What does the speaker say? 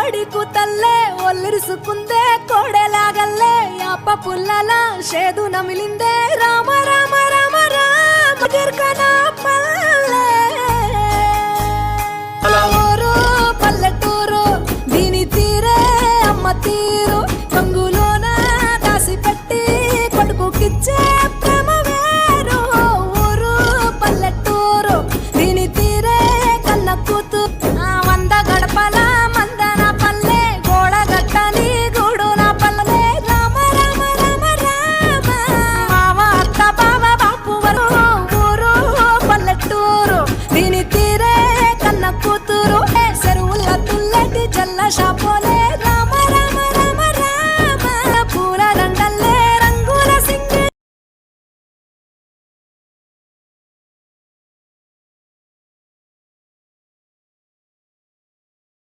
కోడి కూతల్లే ఒల్లిరుసుకుందే కోడెలాగల్లే యాప పుల్లల షేదు నమిలిందే రామ రామ రామ రామ గిర్కన పల్లె ఊరు పల్లెటూరు దీని తీరే అమ్మ తీరు కంగులోన దాసి పెట్టి కొడుకుకిచ్చే ప్రేమ వేరు ఊరు పల్లెటూరు దీని తీరే కన్న కూతు వంద గడపల మందన పల్లె గోడ గట్టని గూడు నా పల్లె రామ రామ రామ రామ మామ అత్త బావ బాపు వరు ఊరు పల్లెటూరు దీని తీరే కన్న కూతురు చెరువుల తుల్లటి జల్ల షాపోల